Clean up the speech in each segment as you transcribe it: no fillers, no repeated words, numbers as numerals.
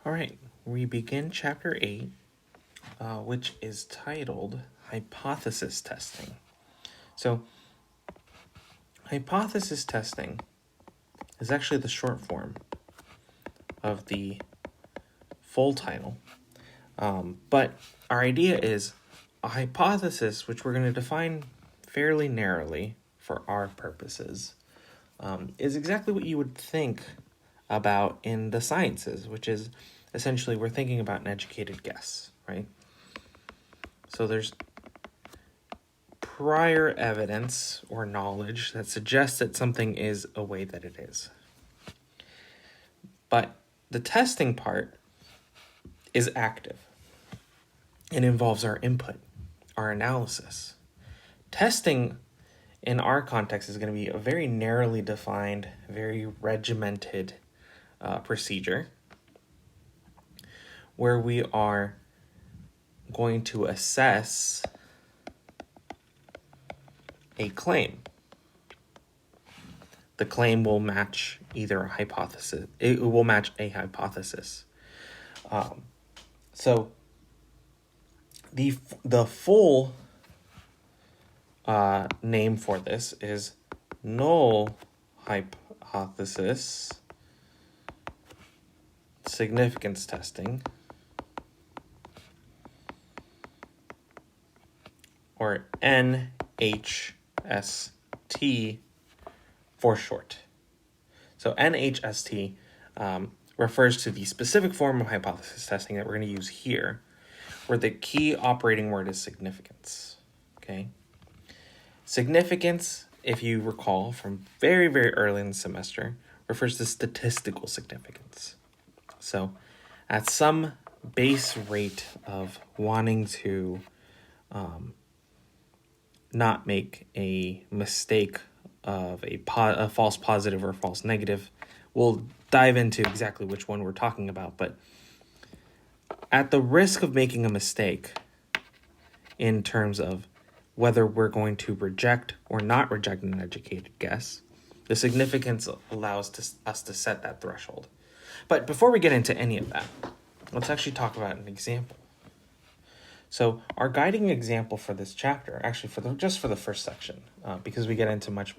All right, we begin chapter 8, which is titled Hypothesis Testing. So, hypothesis testing is actually the short form of the full title. But our idea is a hypothesis, which we're going to define fairly narrowly for our purposes, is exactly what you would think about in the sciences, which is essentially we're thinking about an educated guess, right? So there's prior evidence or knowledge that suggests that something is a way that it is. But the testing part is active. It involves our input, our analysis. Testing in our context is going to be a very narrowly defined, very regimented procedure where we are going to assess a claim. The claim will match either a hypothesis. It will match a hypothesis. So the full name for this is Null hypothesis significance testing, or NHST for short. So NHST refers to the specific form of hypothesis testing that we're going to use here, where the key operating word is significance. Okay? Significance, if you recall from very, very early in the semester, refers to statistical significance. So at some base rate of wanting to not make a mistake of a false positive or false negative, we'll dive into exactly which one we're talking about. But at the risk of making a mistake in terms of whether we're going to reject or not reject an educated guess, the significance allows us to set that threshold. But before we get into any of that, let's actually talk about an example. So our guiding example for this chapter, actually just for the first section, because we get into much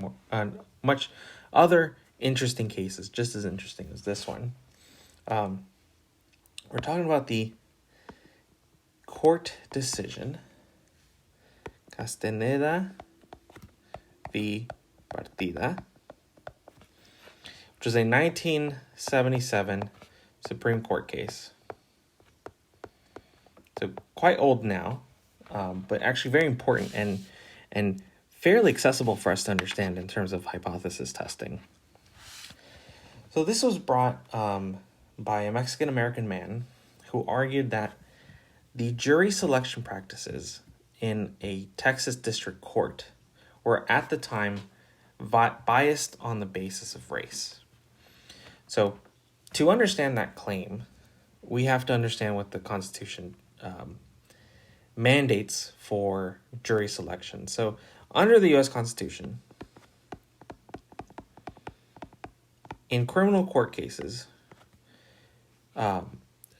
other interesting cases, just as interesting as this one. We're talking about the court decision Castaneda v. Partida, which is a 1977 Supreme Court case. So quite old now, but actually very important and fairly accessible for us to understand in terms of hypothesis testing. So this was brought by a Mexican-American man who argued that the jury selection practices in a Texas district court were at the time biased on the basis of race. So to understand that claim, we have to understand what the Constitution mandates for jury selection. So under the U.S. Constitution, in criminal court cases,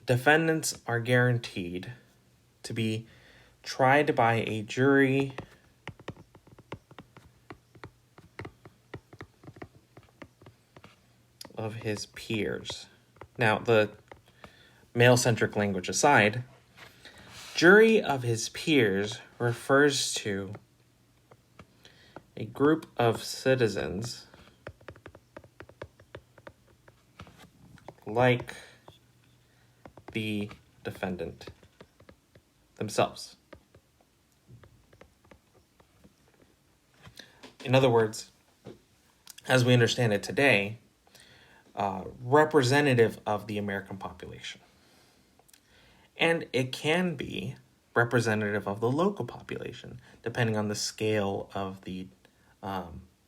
defendants are guaranteed to be tried by a jury of his peers. Now, the male-centric language aside, jury of his peers refers to a group of citizens like the defendant themselves. In other words, as we understand it today, representative of the American population. And it can be representative of the local population, depending on the scale of the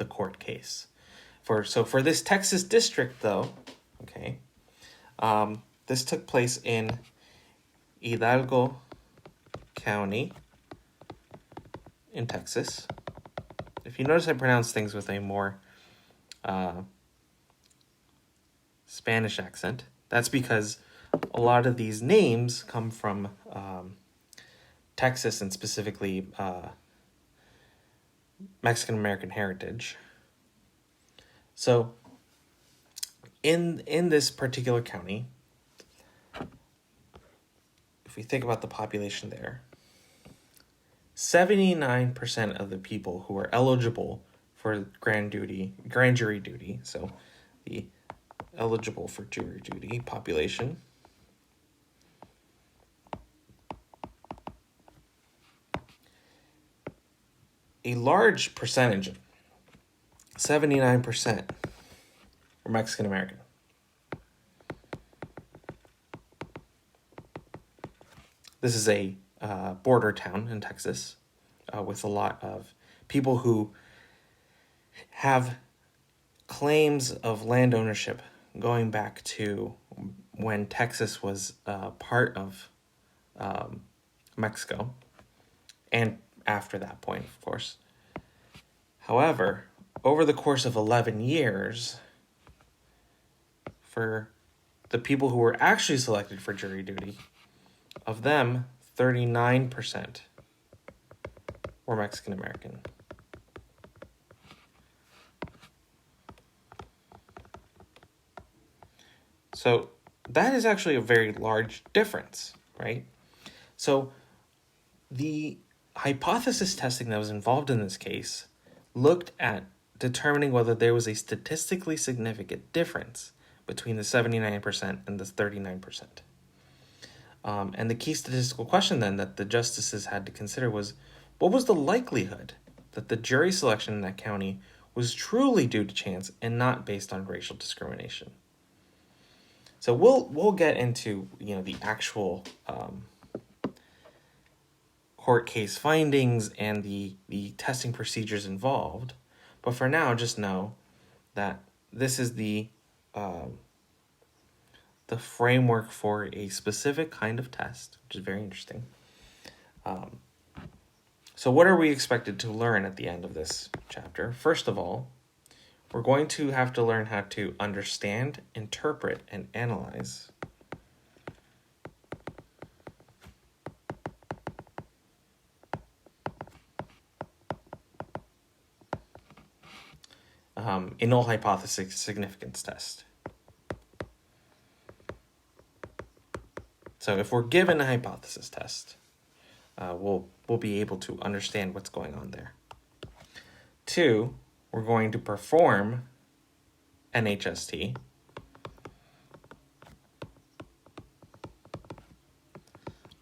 court case. For this Texas district, though, okay, this took place in Hidalgo County in Texas. If you notice, I pronounce things with a more Spanish accent. That's because a lot of these names come from Texas and specifically Mexican American heritage. So in this particular county, if we think about the population there, 79% of the people who are eligible for grand jury duty, so the eligible for jury duty population, a large percentage, 79%, were Mexican American. This is a border town in Texas with a lot of people who have claims of land ownership going back to when Texas was part of Mexico, and after that point, of course. However, over the course of 11 years, for the people who were actually selected for jury duty, of them, 39% were Mexican American. So that is actually a very large difference, right? So the hypothesis testing that was involved in this case looked at determining whether there was a statistically significant difference between the 79% and the 39%. And the key statistical question then that the justices had to consider was, what was the likelihood that the jury selection in that county was truly due to chance and not based on racial discrimination? So we'll get into the actual court case findings and the testing procedures involved, but for now, just know that this is the framework for a specific kind of test, which is very interesting. So what are we expected to learn at the end of this chapter? First of all, we're going to have to learn how to understand, interpret, and analyze a null hypothesis significance test. So if we're given a hypothesis test, we'll be able to understand what's going on there. 2, we're going to perform NHST.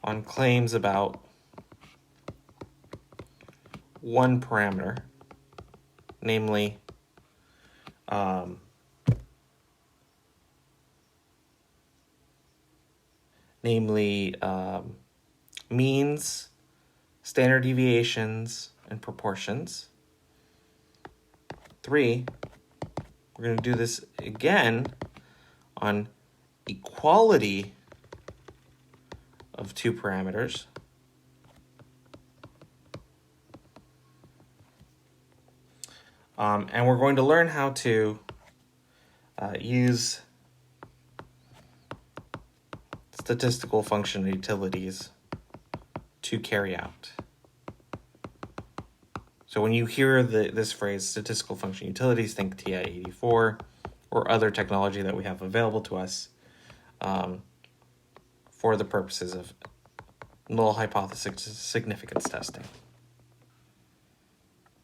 On claims about one parameter, namely means, standard deviations, and proportions. 3, we're going to do this again on equality of two parameters. And we're going to learn how to use statistical function utilities to carry out. So when you hear this phrase, statistical function utilities, think TI-84 or other technology that we have available to us for the purposes of null hypothesis significance testing.